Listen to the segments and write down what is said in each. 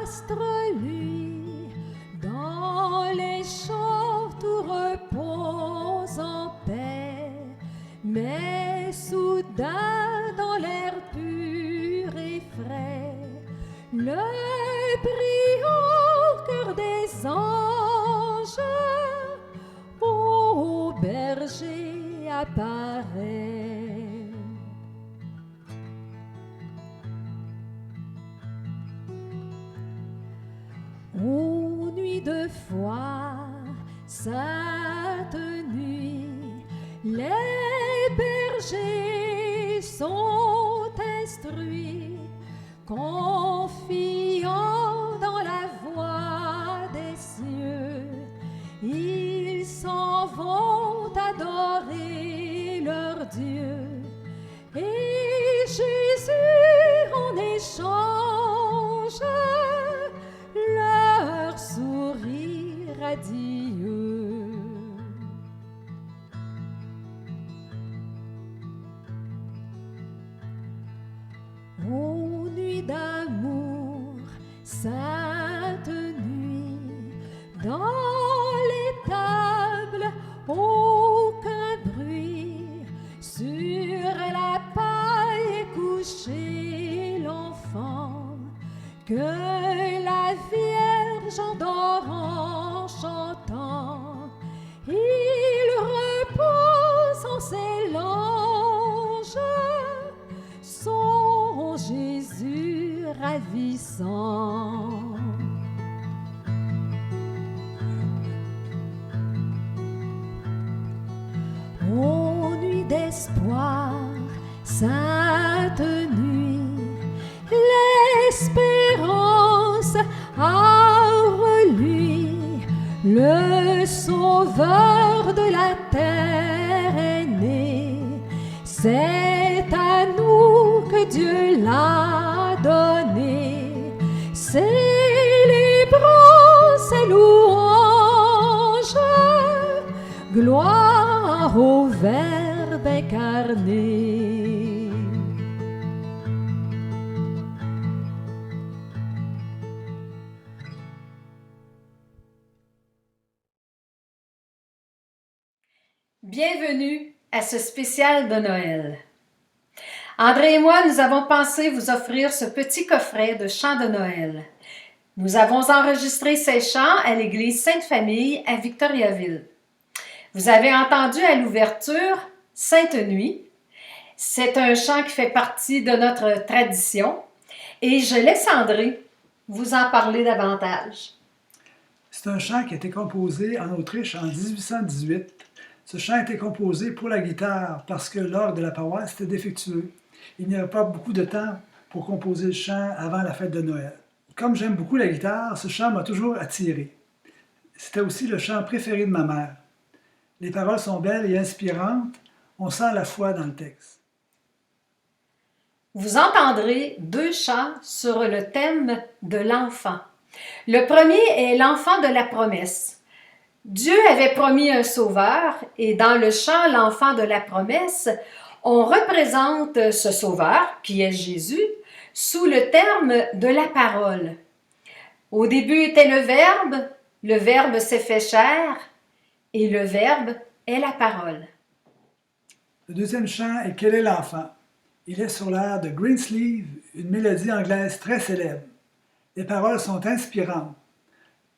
astre, lui, dans les champs tout repose en paix. Mais soudain, dans l'air pur et frais, le brillant cœur des anges au berger apparaît. Ô nuit de foi, sainte nuit, les bergers sont instruits, confiant dans la voix des cieux. Ils s'en vont adorer leur Dieu. Et Jésus en échange leur sourire radieux. Ô nuit d'amour, sainte nuit, dans les tables aucun bruit, sur la paille est couché l'enfant, que la Vierge endort en chantant. Il repose en ses langes, son Jésus ravissant. Ô nuit d'espoir, sainte nuit, l'espérance a reluit, le Sauveur de la terre est né. C'est à nous que Dieu l'a donné. Célébrons ses louanges, gloire au Verbe incarné. Bienvenue à ce spécial de Noël. André et moi, nous avons pensé vous offrir ce petit coffret de chants de Noël. Nous avons enregistré ces chants à l'église Sainte-Famille à Victoriaville. Vous avez entendu à l'ouverture « Sainte Nuit ». C'est un chant qui fait partie de notre tradition et je laisse André vous en parler davantage. C'est un chant qui a été composé en Autriche en 1818. Ce chant a été composé pour la guitare parce que l'orgue de la paroisse était défectueux. Il n'y avait pas beaucoup de temps pour composer le chant avant la fête de Noël. Comme j'aime beaucoup la guitare, ce chant m'a toujours attiré. C'était aussi le chant préféré de ma mère. Les paroles sont belles et inspirantes. On sent la foi dans le texte. Vous entendrez deux chants sur le thème de l'enfant. Le premier est l'enfant de la promesse. Dieu avait promis un sauveur et dans le chant « L'enfant de la promesse », on représente ce sauveur, qui est Jésus, sous le terme de la parole. Au début était le Verbe s'est fait chair et le Verbe est la parole. Le deuxième chant est « Quel est l'enfant ?» Il est sur l'air de Greensleeve, une mélodie anglaise très célèbre. Les paroles sont inspirantes.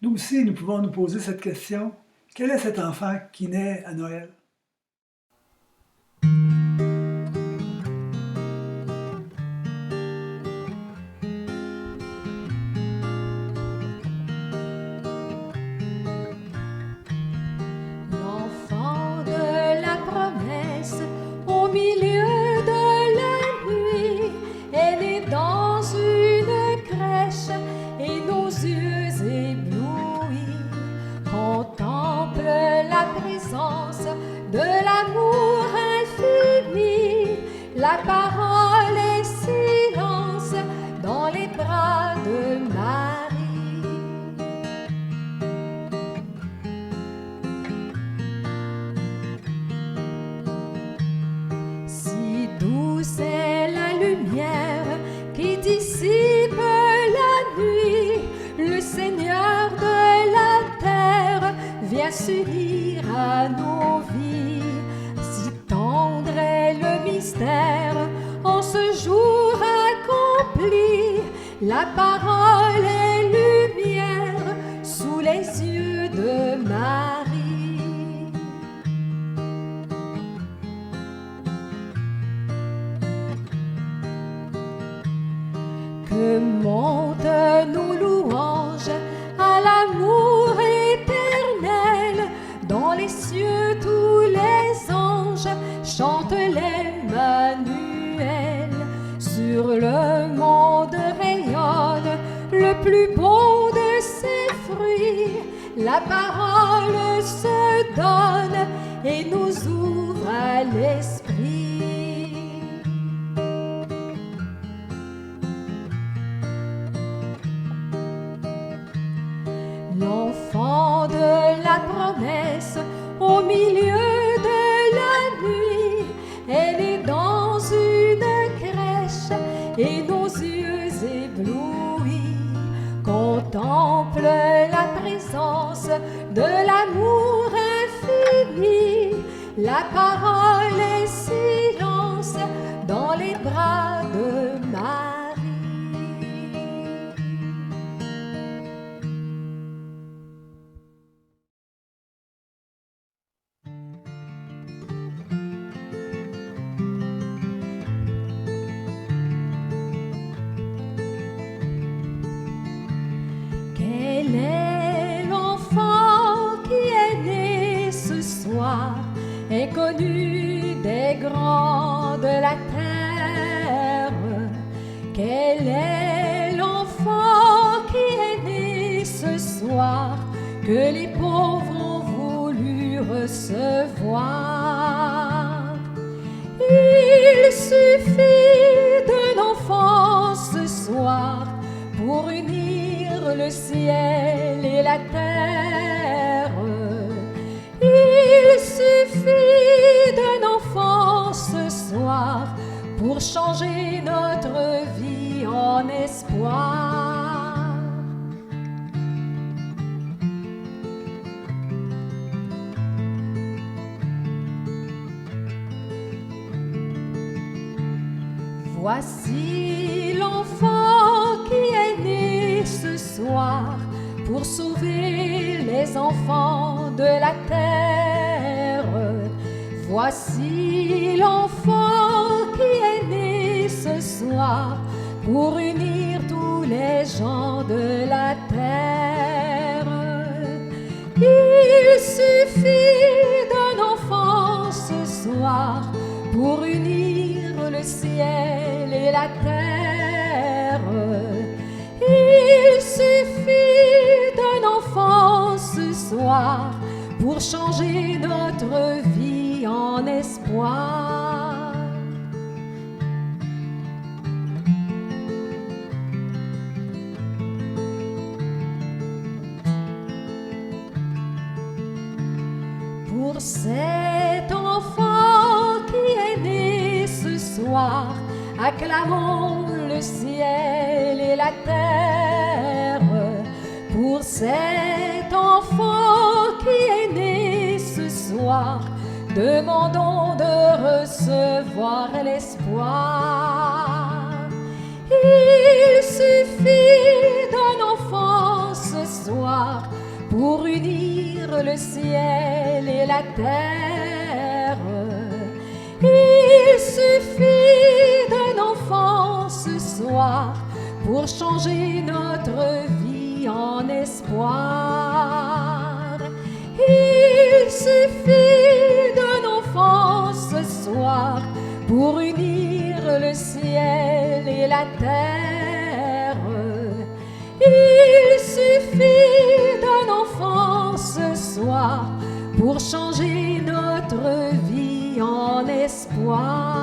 Nous aussi, nous pouvons nous poser cette question. Quel est cet enfant qui naît à Noël? L'enfant de la promesse, au milieu de la nuit, est né dans une crèche et nos yeux éblouis contemplent la présence de l'amour infini. vient s'unir à nos vies. Si tendre est le mystère, en ce jour accompli, la parole est lumière sous les yeux de Marie. Que montent nos louanges à l'amour éternel. Dans les cieux tous les anges chantent l'Emmanuel. Sur le monde rayonne le plus beau de ses fruits. La parole se donne et nous ouvre à l'esprit. L'enfant de la promesse au milieu de la nuit, elle est dans une crèche et nos yeux éblouis contemplent la présence de l'amour infini. La parole est silence dans les bras de Marie. Quel est l'enfant qui est né ce soir, inconnu des grands de la terre? Quel est l'enfant qui est né ce soir, que les pauvres ont voulu recevoir? Il suffit d'un enfant ce soir pour unir le ciel et la terre. Il suffit d'un enfant ce soir pour changer notre vie en espoir. Voici l'enfant qui est né ce soir pour sauver les enfants de la terre. Voici l'enfant qui est né ce soir pour unir tous les gens de la terre. Il suffit d'un enfant ce soir pour unir le ciel et la terre. Il suffit d'un enfant ce soir pour changer notre vie en espoir. Pour cet enfant qui est né ce soir, acclamons le ciel et la terre. Pour cet enfant qui est né ce soir, demandons de recevoir l'espoir. Il suffit d'un enfant ce soir pour unir le ciel et la terre. Il suffit d'un enfant ce soir pour changer notre vie en espoir. Il suffit d'un enfant ce soir pour unir le ciel et la terre. Il suffit d'un enfant ce soir pour changer notre vie en espoir.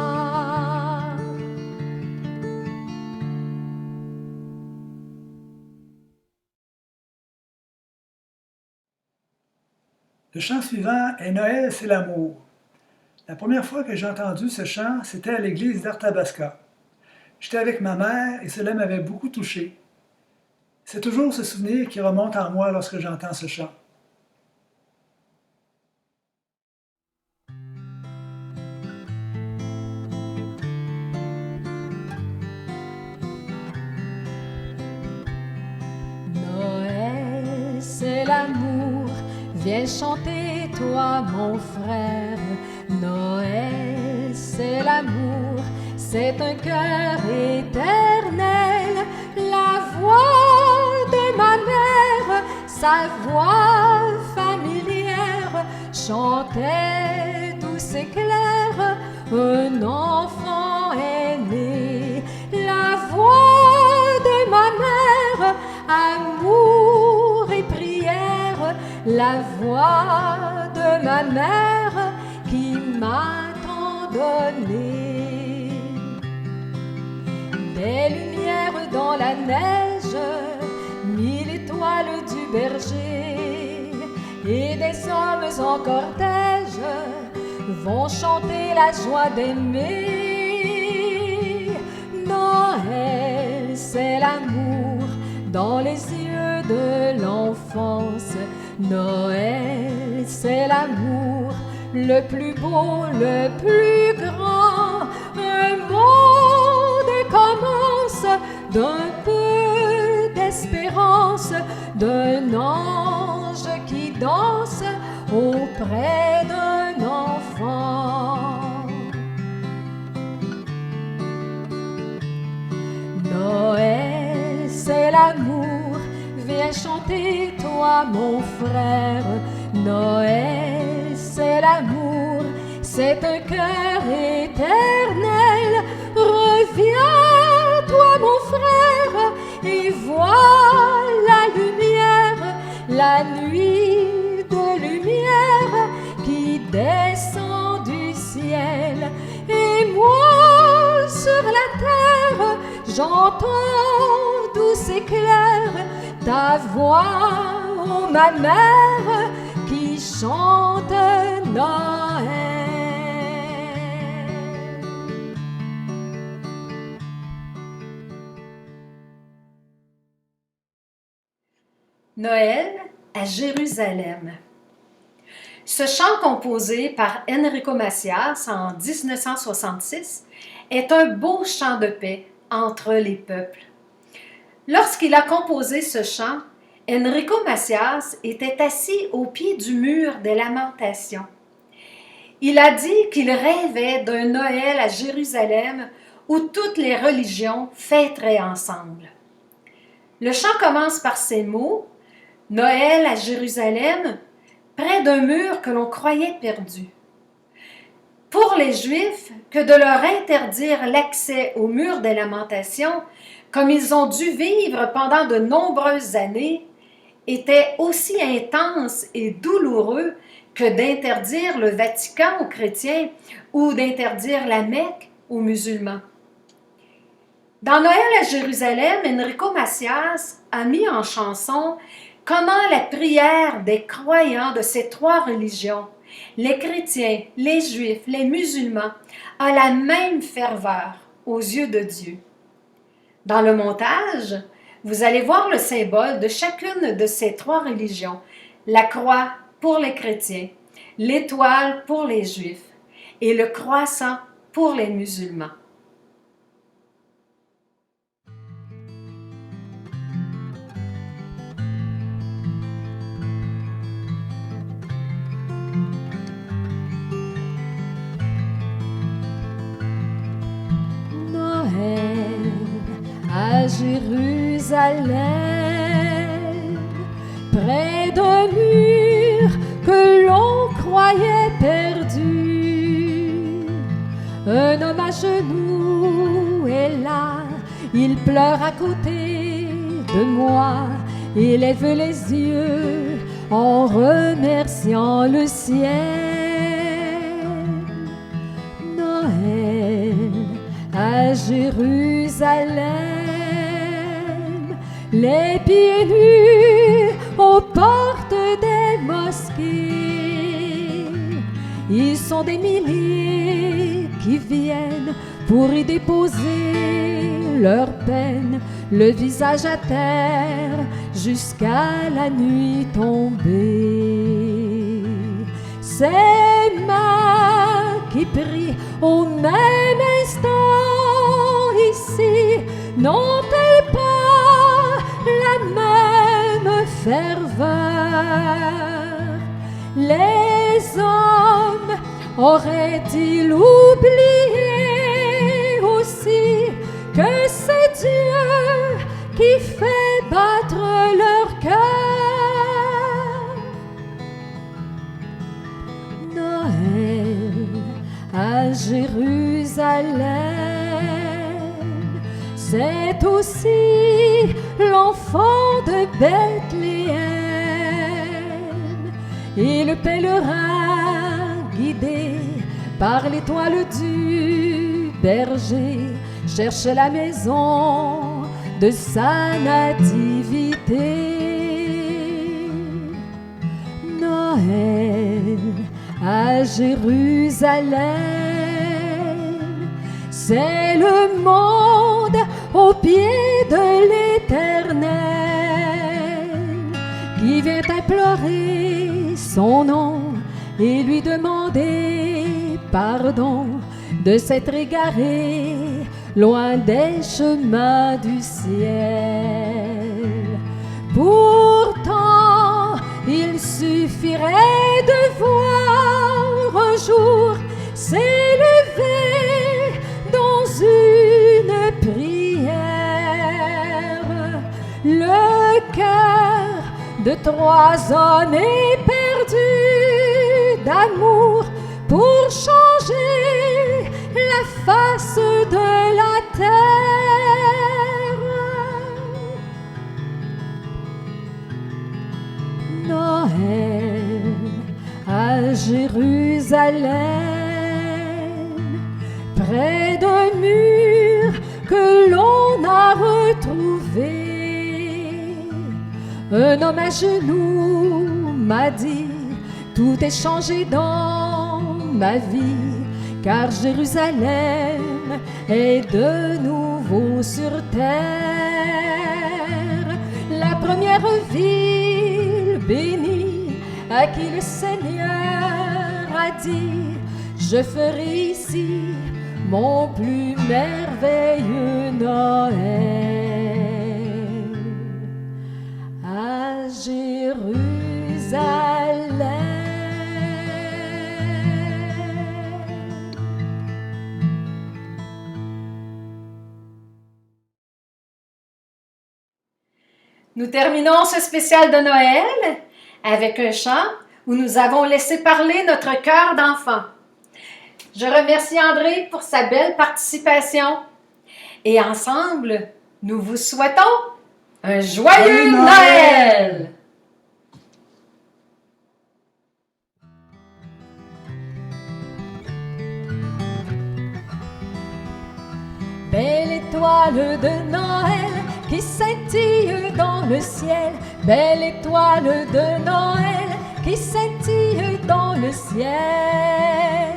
Le chant suivant est Noël, c'est l'amour. La première fois que j'ai entendu ce chant, c'était à l'église d'Arthabasca. J'étais avec ma mère et cela m'avait beaucoup touché. C'est toujours ce souvenir qui remonte en moi lorsque j'entends ce chant. c'est l'amour. Viens chanter, toi, mon frère. Noël, c'est l'amour. C'est un cœur éternel. La voix de ma mère, sa voix familière, chantait douce et claire. Un enfant est né. La voix de ma mère, amour et prière. La voix de ma mère qui m'a tant donné. Des lumières dans la neige, 1000 étoiles du berger, et des hommes en cortège vont chanter la joie d'aimer. Noël, c'est l'amour dans les yeux de l'enfance. Noël, c'est l'amour, le plus beau, le plus grand. Un monde commence d'un peu d'espérance, d'un ange qui danse auprès d'un enfant. Noël, c'est l'amour, viens chanter, toi, mon frère. Noël, c'est l'amour, c'est un cœur éternel. Reviens, toi, mon frère, et vois la lumière, la nuit de lumière qui descend du ciel. Et moi, sur la terre, j'entends douce et claire ta voix, oh ma mère, qui chante Noël. Noël à Jérusalem. Ce chant composé par Enrico Macias en 1966 est un beau chant de paix entre les peuples. Lorsqu'il a composé ce chant, Enrico Macias était assis au pied du mur des Lamentations. Il a dit qu'il rêvait d'un Noël à Jérusalem où toutes les religions fêteraient ensemble. Le chant commence par ces mots: « Noël à Jérusalem, près d'un mur que l'on croyait perdu. » Pour les Juifs, que de leur interdire l'accès au mur des Lamentations, comme ils ont dû vivre pendant de nombreuses années, était aussi intense et douloureux que d'interdire le Vatican aux chrétiens ou d'interdire la Mecque aux musulmans. Dans Noël à Jérusalem, Enrico Macias a mis en chanson comment la prière des croyants de ces trois religions, les chrétiens, les juifs, les musulmans, a la même ferveur aux yeux de Dieu. Dans le montage, vous allez voir le symbole de chacune de ces trois religions, la croix pour les chrétiens, l'étoile pour les juifs et le croissant pour les musulmans. Noël à Jérusalem, près d'un mur que l'on croyait perdu. Un homme à genoux est là, il pleure à côté de moi, il lève les yeux en remerciant le ciel. Noël à Jérusalem, les pieds nus aux portes des mosquées. Ils sont des milliers qui viennent pour y déposer leur peine, le visage à terre jusqu'à la nuit tombée. Ces mains qui prient au même instant ici, n'ont-elles pas la même ferveur. Les hommes auraient-ils oublié aussi que c'est Dieu qui fait battre leur cœur? Noël à Jérusalem, c'est aussi l'enfant de Bethléem et le pèlerin guidé par l'étoile du berger cherche la maison de sa nativité. Noël à Jérusalem, c'est le monde au pied de l'Éternel qui vient implorer son nom et lui demander pardon de s'être égaré loin des chemins du ciel. Pourtant, il suffirait de voir un jour s'élever dans une prière le cœur de 3 hommes éperdus d'amour pour changer la face de la terre. Noël à Jérusalem, près d'un mur que l'on a retrouvé, un homme à genoux m'a dit: tout est changé dans ma vie, car Jérusalem est de nouveau sur terre. La première ville bénie à qui le Seigneur a dit: je ferai ici mon plus merveilleux Noël à Jérusalem. Nous terminons ce spécial de Noël avec un chant où nous avons laissé parler notre cœur d'enfant. Je remercie André pour sa belle participation et ensemble, nous vous souhaitons un joyeux Noël! Belle étoile de Noël qui scintille dans le ciel, belle étoile de Noël qui scintille dans le ciel.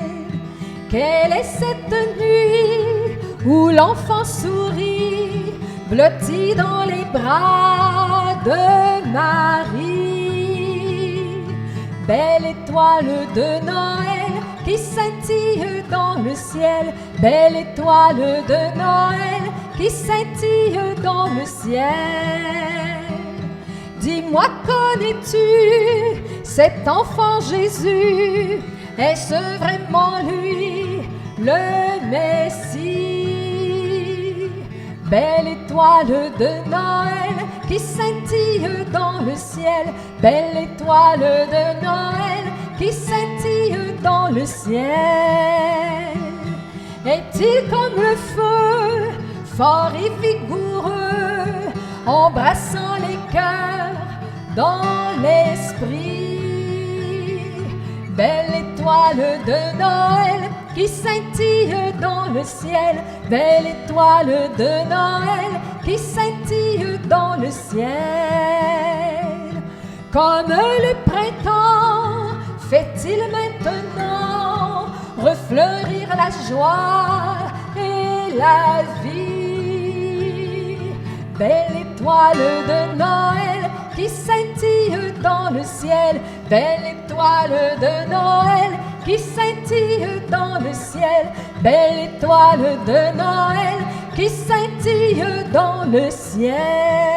Quelle est cette nuit où l'enfant sourit, blotti dans les bras de Marie? Belle étoile de Noël qui scintille dans le ciel, belle étoile de Noël qui scintille dans le ciel. Dis-moi, connais-tu cet enfant Jésus? Est-ce vraiment lui, le Messie? Belle étoile de Noël qui scintille dans le ciel, belle étoile de Noël qui scintille dans le ciel. Est-il comme le feu, fort et vigoureux, embrassant les cœurs dans l'esprit? Belle étoile de Noël qui scintille dans le ciel, belle étoile de Noël qui scintille dans le ciel. Comme le printemps fait-il maintenant refleurir la joie et la vie? Belle étoile de Noël qui scintille dans le ciel, belle étoile de Noël qui scintille dans le ciel, belle étoile de Noël qui scintille dans le ciel.